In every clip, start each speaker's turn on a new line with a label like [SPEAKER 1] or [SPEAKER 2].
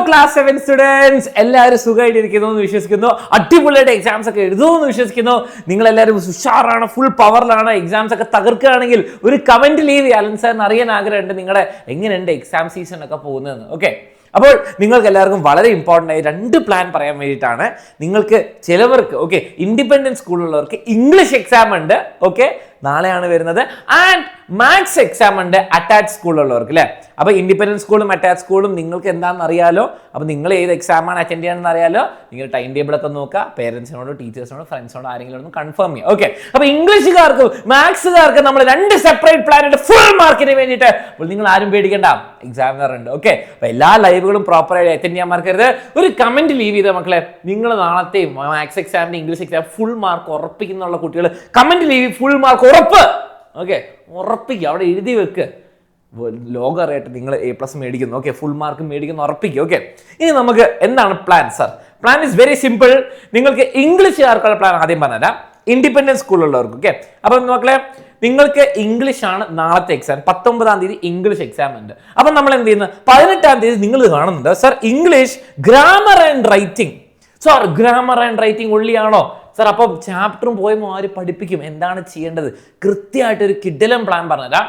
[SPEAKER 1] Class 7 students, എല്ലാവരും സുഖമായിട്ടിരിക്കുന്നു എന്ന് വിശ്വസിക്കുന്നു. അടിപൊളിയായിട്ട് എക്സാംസ് ഒക്കെ എഴുതുമെന്ന് വിശ്വസിക്കുന്നു. നിങ്ങൾ എല്ലാവരും ഉഷാറാണ്, ഫുൾ പവറിലാണ്. എക്സാംസ് ഒക്കെ തകർക്കുകയാണെങ്കിൽ ഒരു കമന്റ് ലീവ് ചെയ്യാൻ അലൻ സാറിന് അറിയാൻ ആഗ്രഹമുണ്ട് നിങ്ങളുടെ എങ്ങനെയുണ്ട് എക്സാം സീസൺ ഒക്കെ പോകുന്നതെന്ന്. ഓക്കെ, അപ്പോൾ നിങ്ങൾക്ക് എല്ലാവർക്കും വളരെ ഇമ്പോർട്ടൻ്റ് ആയി 2 പ്ലാൻ പറയാൻ വേണ്ടിയിട്ടാണ്. നിങ്ങൾക്ക് ചിലവർക്ക് ഓക്കെ ഇൻഡിപെൻഡൻറ്റ് സ്കൂളുള്ളവർക്ക് ഇംഗ്ലീഷ് എക്സാം ഉണ്ട്, ഓക്കെ നാളെയാണ് വരുന്നത്. ആൻഡ് മാത്സ് എക്സാം ഉണ്ട് അറ്റാച്ച് സ്കൂളുള്ളവർക്ക് അല്ലേ. അപ്പോൾ ഇൻഡിപെൻഡൻറ്റ് സ്കൂളും അറ്റാച്ച് സ്കൂളും നിങ്ങൾക്ക് എന്താണെന്ന് അറിയാലോ. അപ്പോൾ നിങ്ങൾ ഏത് എക്സാമാണ് അറ്റൻഡ് ചെയ്യണമെന്ന് അറിയാലോ. നിങ്ങൾ ടൈം ടേബിൾ ഒക്കെ നോക്കുക, പേരൻസിനോടോ ടീച്ചേഴ്സിനോടോ ഫ്രണ്ട്സിനോടോ ആരെങ്കിലും ഒന്ന് കൺഫേം ചെയ്യുക. ഓക്കെ, അപ്പോൾ ഇംഗ്ലീഷുകാർക്കും മാത്സുകാർക്കും നമ്മൾ 2 സെപ്പറേറ്റ് പ്ലാൻ ഉണ്ട് ഫുൾ മാർക്കിന് വേണ്ടിയിട്ട്. അപ്പോൾ നിങ്ങൾ ആരും പേടിക്കേണ്ട, എക്സാമിനർ ഉണ്ട്. ഓക്കെ, അപ്പോൾ എല്ലാ ലൈവുകളും പ്രോപ്പറായിട്ട് അറ്റൻഡ് ചെയ്യാൻ മറക്കരുത്. ഒരു കമന്റ് ലീവ് ചെയ്ത മക്കളെ, നിങ്ങൾ നാളത്തെ മാത്സ് എക്സാമിന്റെ ഇംഗ്ലീഷ് എക്സാം ഫുൾ മാർക്ക് ഉറപ്പിക്കുന്നുള്ള കുട്ടികൾ കമന്റ് ലീവ് ഫുൾ മാർക്ക് ഉറപ്പ്. ഓക്കെ, ഉറപ്പിക്കുക, അവിടെ എഴുതി വെക്ക്. ലോകം അറിയട്ടെ നിങ്ങൾ A+ മേടിക്കുന്നു. ഓക്കെ, ഫുൾ മാർക്ക് മേടിക്കുന്നു ഉറപ്പിക്കുക. ഓക്കെ, ഇനി നമുക്ക് എന്താണ് plan sir? Plan is very simple. നിങ്ങൾക്ക് ഇംഗ്ലീഷുകാർക്കുള്ള പ്ലാൻ ആദ്യം പറഞ്ഞുതരാം, ഇൻഡിപെൻഡൻറ്റ് സ്കൂളുള്ളവർക്ക്. ഓക്കെ, അപ്പം മക്കളെ നിങ്ങൾക്ക് ഇംഗ്ലീഷ് ആണ് നാളത്തെ എക്സാം. 19-ാം തീയതി ഇംഗ്ലീഷ് എക്സാം ഉണ്ട്. അപ്പം നമ്മൾ എന്ത് ചെയ്യുന്നത്, 18-ാം തീയതി നിങ്ങൾ കാണുന്നുണ്ട് sir English grammar and writing. Sir grammar and writing ഉള്ളിയാണോ സർ? അപ്പം ചാപ്റ്ററും പോയമോ ആര് പഠിപ്പിക്കും? എന്താണ് ചെയ്യേണ്ടത്? കൃത്യമായിട്ടൊരു കിടിലൻ പ്ലാൻ പറഞ്ഞുതരാം.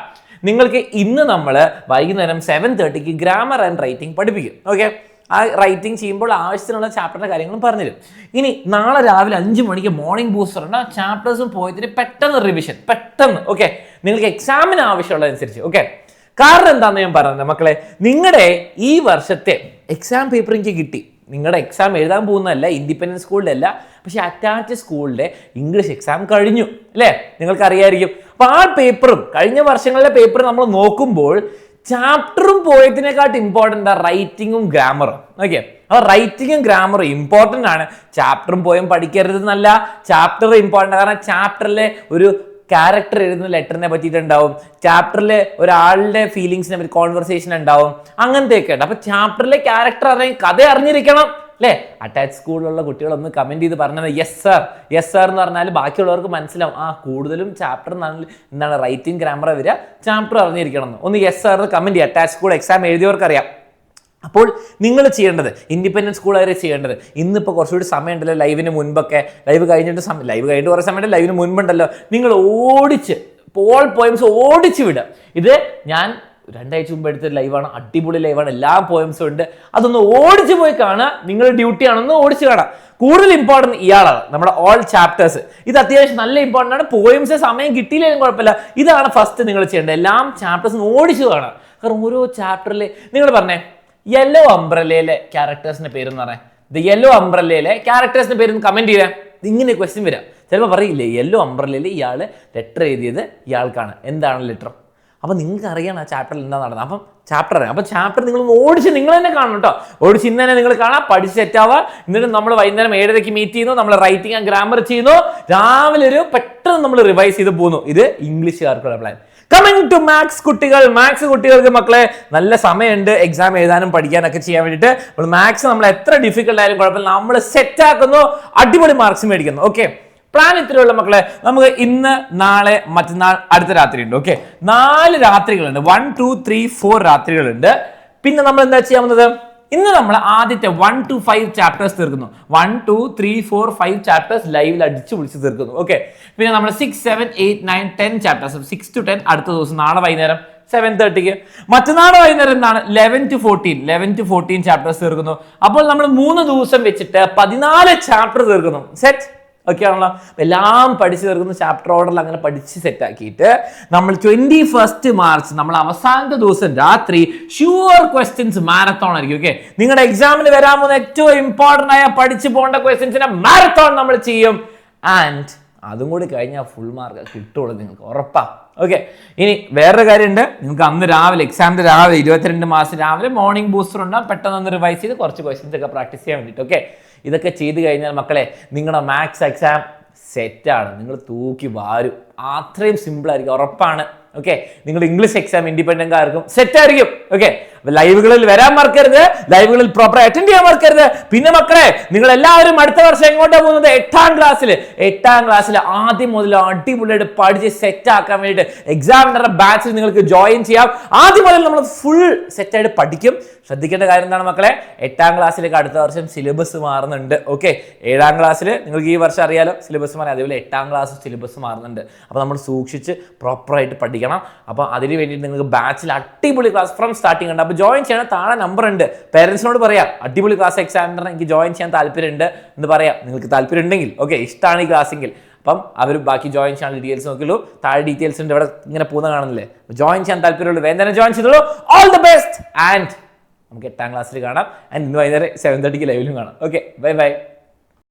[SPEAKER 1] നിങ്ങൾക്ക് ഇന്ന് നമ്മൾ വൈകുന്നേരം 7:30 ഗ്രാമർ ആൻഡ് റൈറ്റിംഗ് പഠിപ്പിക്കും. ഓക്കെ, ആ റൈറ്റിംഗ് ചെയ്യുമ്പോൾ ആവശ്യത്തിനുള്ള ചാപ്റ്ററിന്റെ കാര്യങ്ങളും പറഞ്ഞുതരും. ഇനി നാളെ രാവിലെ 5 മണിക്ക് മോർണിംഗ് ബൂസ്റ്റർ ഉണ്ട്. ആ ചാപ്റ്റേഴ്സും പോയതിന് പെട്ടെന്ന് റിവിഷൻ, പെട്ടെന്ന്. ഓക്കെ, നിങ്ങൾക്ക് എക്സാമിന് ആവശ്യമുള്ളതനുസരിച്ച്. ഓക്കെ, കാരണം എന്താണെന്ന് ഞാൻ പറഞ്ഞത് മക്കളെ, നിങ്ങളുടെ ഈ വർഷത്തെ എക്സാം പേപ്പർ എനിക്ക് കിട്ടി. നിങ്ങളുടെ എക്സാം എഴുതാൻ പോകുന്നതല്ല, ഇൻഡിപെൻഡൻറ്റ് സ്കൂളിൻ്റെ അല്ല, പക്ഷേ അറ്റാച്ച് സ്കൂളിൻ്റെ ഇംഗ്ലീഷ് എക്സാം കഴിഞ്ഞു അല്ലേ, നിങ്ങൾക്കറിയായിരിക്കും. അപ്പോൾ ആ പേപ്പറും കഴിഞ്ഞ വർഷങ്ങളിലെ പേപ്പർ നമ്മൾ നോക്കുമ്പോൾ ചാപ്റ്ററും പോയതിനെക്കാട്ട് ഇമ്പോർട്ടൻ്റ് റൈറ്റിങ്ങും ഗ്രാമറും. ഓക്കെ, അപ്പോൾ റൈറ്റിങ്ങും ഗ്രാമറും ഇമ്പോർട്ടൻ്റ് ആണ്. ചാപ്റ്ററും പോയും പഠിക്കരുതെന്നല്ല, ചാപ്റ്റർ ഇമ്പോർട്ടൻ്റ്. കാരണം ചാപ്റ്ററിലെ ഒരു ക്യാരക്ടർ എഴുതുന്ന ലെറ്ററിനെ പറ്റിയിട്ടുണ്ടാവും, ചാപ്റ്ററിലെ ഒരാളുടെ ഫീലിങ്സിനെ പറ്റി കോൺവെർസേഷൻ ഉണ്ടാവും, അങ്ങനത്തെയൊക്കെ ഉണ്ട്. അപ്പോൾ ചാപ്റ്ററിലെ ക്യാരക്ടർ അറിയാൻ കഥ അറിഞ്ഞിരിക്കണം അല്ലേ. അറ്റാച്ച് സ്കൂളിലുള്ള കുട്ടികളൊന്ന് കമന്റ് ചെയ്ത് പറഞ്ഞത് യെസ് സാർ, യെസ് സാർ എന്ന് പറഞ്ഞാൽ ബാക്കിയുള്ളവർക്ക് മനസ്സിലാവും ആ കൂടുതലും ചാപ്റ്റർ എന്താണ് റൈറ്റിംഗ് ഗ്രാമർ വരിക, ചാപ്റ്റർ അറിഞ്ഞിരിക്കണം എന്ന്. ഒന്ന് യെസ് സാർ എന്ന് കമന്റ് ചെയ്യുക. അറ്റാച്ച് സ്കൂൾ എക്സാം എഴുതിയവർക്കറിയാം. അപ്പോൾ നിങ്ങൾ ചെയ്യേണ്ടത്, ഇൻഡിപെൻഡൻറ്റ് സ്കൂളുകാരെ ചെയ്യേണ്ടത്, ഇന്നിപ്പോൾ കുറച്ചുകൂടി സമയമുണ്ടല്ലോ, ലൈവിന് മുൻപൊക്കെ, ലൈവ് കഴിഞ്ഞിട്ട് കുറേ സമയമുണ്ട്, ലൈവിന് മുൻപുണ്ടല്ലോ, നിങ്ങൾ ഓടിച്ച് പോൾ പോയംസ് ഓടിച്ച് വിടുക. ഇത് ഞാൻ 2 ആഴ്ച മുമ്പ് എടുത്തൊരു ലൈവാണ്, അടിപൊളി ലൈവാണ്, എല്ലാ പോയംസും ഉണ്ട്. അതൊന്ന് ഓടിച്ച് പോയി കാണുക, നിങ്ങളുടെ ഡ്യൂട്ടിയാണെന്ന് ഓടിച്ച് കാണാം. കൂടുതൽ ഇമ്പോർട്ടൻറ്റ് ഇയാളാണ് നമ്മുടെ ഓൾ ചാപ്റ്റേഴ്സ്. ഇത് അത്യാവശ്യം നല്ല ഇമ്പോർട്ടൻ്റ് ആണ്. പോയംസ് സമയം കിട്ടിയില്ലെങ്കിലും കുഴപ്പമില്ല, ഇതാണ് ഫസ്റ്റ് നിങ്ങൾ ചെയ്യേണ്ടത്. എല്ലാം ചാപ്റ്റേഴ്സ് ഓടിച്ച് കാണുക. കാരണം ഓരോ ചാപ്റ്ററിൽ നിങ്ങൾ പറഞ്ഞേ യെല്ലോ അംബ്രല്ലയിലെ ക്യാരക്ടേഴ്സിന്റെ പേരെന്ന് പറയാം. ദ യെല്ലോ അംബ്രല്ലയിലെ ക്യാരക്ടേഴ്സിന്റെ പേര് കമന്റ് ചെയ്യാം. ഇങ്ങനെ ക്വസ്റ്റ്യൻ വരാം. ചിലപ്പോൾ പറയില്ലേ യെല്ലോ അംബ്രല്ലയിൽ ഇയാൾ ലെറ്റർ എഴുതിയത് ഇയാൾക്കാണ്, എന്താണ് ലെറ്റർ? അപ്പം നിങ്ങൾക്ക് അറിയണം ആ ചാപ്റ്ററിൽ എന്താ നടന്നത്. അപ്പം ചാപ്റ്റർ അറിയാം. അപ്പം ചാപ്റ്റർ നിങ്ങൾ ഓടിച്ച് നിങ്ങൾ തന്നെ കാണണം കേട്ടോ. ഓടിച്ച് ഇന്ന് തന്നെ നിങ്ങൾ കാണാം, പഠിച്ച് സെറ്റാവുക. എന്നിട്ട് നമ്മൾ വൈകുന്നേരം 7:30 മീറ്റ് ചെയ്യുന്നു, നമ്മൾ റൈറ്റിംഗ് ആൻഡ് ഗ്രാമർ ചെയ്യുന്നു. രാവിലെ ഒരു പെട്ടെന്ന് നമ്മൾ റിവൈസ് ചെയ്ത് പോകുന്നു. ഇത് ഇംഗ്ലീഷുകാർക്കുള്ള പ്ലാൻ. കമ്മിങ് ടു മാത്സ് കുട്ടികൾ, മാത്സ് കുട്ടികൾക്ക് മക്കളെ നല്ല സമയമുണ്ട് എക്സാം എഴുതാനും പഠിക്കാനൊക്കെ ചെയ്യാൻ വേണ്ടിയിട്ട്. അപ്പോൾ മാത്സ് നമ്മൾ എത്ര ഡിഫിക്കൽട്ട് ആയാലും കുഴപ്പമില്ല, നമ്മൾ സെറ്റ് ആക്കുന്നു, അടിപൊളി മാർക്സ് മേടിക്കുന്നു. ഓക്കെ, പ്ലാൻ ഇത്രയുള്ള മക്കളെ. നമുക്ക് ഇന്ന്, നാളെ, മറ്റന്നാൾ, അടുത്ത രാത്രി ഉണ്ട്. ഓക്കെ, 4 രാത്രികളുണ്ട്. 1, 2, 3, 4 രാത്രികളുണ്ട്. പിന്നെ നമ്മൾ എന്താ ചെയ്യാവുന്നത്, ഇന്ന് നമ്മൾ ആദ്യത്തെ 1 to 5 ചാപ്റ്റേഴ്സ് തീർക്കുന്നു. 1, 2, 3, 4, 5 ചാപ്റ്റേഴ്സ് ലൈവിൽ അടിച്ചു വിളിച്ച് തീർക്കുന്നു. ഓക്കെ, പിന്നെ നമ്മൾ 6, 7, 8, 9, 10 ചാപ്റ്റേഴ്സ് 6 to 10 അടുത്ത ദിവസം നാളെ വൈകുന്നേരം 7:30. മറ്റന്നാൾ വൈകുന്നേരം എന്താണ് 11 to 14 ചാപ്റ്റേഴ്സ് തീർക്കുന്നു. അപ്പോൾ നമ്മൾ 3 ദിവസം വെച്ചിട്ട് 14 ചാപ്റ്റർ തീർക്കുന്നു. സെറ്റ് ഓക്കെ ആണല്ലോ. എല്ലാം പഠിച്ചു തീർക്കുന്ന ചാപ്റ്റർ ഓർഡറിൽ അങ്ങനെ പഠിച്ച് സെറ്റാക്കിയിട്ട് നമ്മൾ 21 മാർച്ച് നമ്മൾ അവസാനത്തെ ദിവസം രാത്രി ഷുവർ ക്വസ്റ്റ്യൻസ് മാരത്തോൺ ആയിരിക്കും. ഓക്കെ, നിങ്ങളുടെ എക്സാമിന് വരാൻ പോകുന്ന ഏറ്റവും ഇമ്പോർട്ടൻ്റ് ആയ പഠിച്ചു പോകേണ്ട ക്വസ്റ്റ്യൻസിന്റെ മാരത്തോൺ നമ്മൾ ചെയ്യും. ആൻഡ് അതും കൂടി കഴിഞ്ഞാൽ ഫുൾ മാർക്ക് കിട്ടുള്ളൂ, നിങ്ങൾക്ക് ഉറപ്പാ. ഓക്കെ, ഇനി വേറൊരു കാര്യമുണ്ട്. നിങ്ങൾക്ക് അന്ന് രാവിലെ എക്സാമിന്റെ രാവിലെ 22 മാർച്ച് രാവിലെ മോർണിംഗ് ബൂസ്റ്റർ ഉണ്ടാകും. പെട്ടെന്ന് ഒന്ന് റിവൈസ് ചെയ്ത് കുറച്ച് ക്വസ്റ്റ്യൻസ് ഒക്കെ പ്രാക്ടീസ് ചെയ്യാൻ വേണ്ടിയിട്ട്. ഓക്കെ, ഇതൊക്കെ ചെയ്ത് കഴിഞ്ഞാൽ മക്കളെ നിങ്ങളുടെ മാത്സ് എക്സാം സെറ്റാണ്, നിങ്ങൾ തൂക്കി വാരും. അത്രയും സിമ്പിൾ ആയിരിക്കും, ഉറപ്പാണ്. ഓക്കെ, നിങ്ങളുടെ ഇംഗ്ലീഷ് എക്സാം ഇൻഡിപെൻഡൻ്റ് ആർക്കും സെറ്റ് ആയിരിക്കും. ഓക്കെ, ലൈവുകളിൽ വരാൻ മറക്കരുത്, ലൈവുകളിൽ പ്രോപ്പർ അറ്റൻഡ് ചെയ്യാൻ മറക്കരുത്. പിന്നെ മക്കളെ, നിങ്ങൾ എല്ലാവരും അടുത്ത വർഷം എങ്ങോട്ടാണ് പോകുന്നത്? 8ാം ക്ലാസ്സിൽ ആദ്യം മുതൽ അടിപൊളിയായിട്ട് പഠിച്ച് സെറ്റ് ആക്കാൻ വേണ്ടിയിട്ട് എക്സാമിനറുടെ ബാച്ചിൽ നിങ്ങൾക്ക് ജോയിൻ ചെയ്യാം. ആദ്യം മുതൽ നമ്മൾ ഫുൾ സെറ്റായിട്ട് പഠിക്കും. ശ്രദ്ധിക്കേണ്ട കാര്യം എന്താണ് മക്കളെ? 8ാം ക്ലാസ്സിലേക്ക് അടുത്ത വർഷം സിലബസ് മാറുന്നുണ്ട്. ഓക്കെ, 7ാം ക്ലാസ്സിൽ നിങ്ങൾക്ക് ഈ വർഷം അറിയാലോ സിലബസ് മാറി, അതേപോലെ 8ാം ക്ലാസ് സിലബസ് മാറുന്നുണ്ട്. അപ്പോൾ നമ്മൾ സൂക്ഷിച്ച് പ്രോപ്പറായിട്ട് പഠിക്കണം. അപ്പോൾ അതിന് വേണ്ടിയിട്ട് നിങ്ങൾക്ക് ബാച്ചിൽ അടിപൊളി ക്ലാസ് ഫ്രം സ്റ്റാർട്ടിംഗ് ഉണ്ട്. അപ്പോൾ ജോയിൻ ചെയ്യണം. താഴെ നമ്പർ ഉണ്ട്. പേരൻസിനോട് പറയാം അടിപൊളി ക്ലാസ് എക്സാമിനർ എനിക്ക് ജോയിൻ ചെയ്യാൻ താല്പര്യമുണ്ട് എന്ന് പറയാം. നിങ്ങൾക്ക് താല്പര്യം ഉണ്ടെങ്കിൽ, ഓക്കെ, ഇഷ്ടമാണ് ഈ ക്ലാസ്സെങ്കിൽ. അപ്പം അവർ ബാക്കി ജോയിൻ ചെയ്യാൻ ഡീറ്റെയിൽസ് നോക്കിയുള്ളൂ. താഴെ ഡീറ്റെയിൽസ് ഉണ്ട്, ഇവിടെ ഇങ്ങനെ പോകുന്ന കാണുന്നില്ലേ? ജോയിൻ ചെയ്യാൻ താല്പര്യമുള്ളൂ, വേഗം തന്നെ ജോയിൻ ചെയ്തോളൂ. All the best. ആൻഡ് നമുക്ക് 8ാം ക്ലാസ്സിൽ കാണാം. ആൻഡ് ഇന്ന് വൈകുന്നേരം 7:30 ലൈവിലും കാണാം. Okay, bye bye.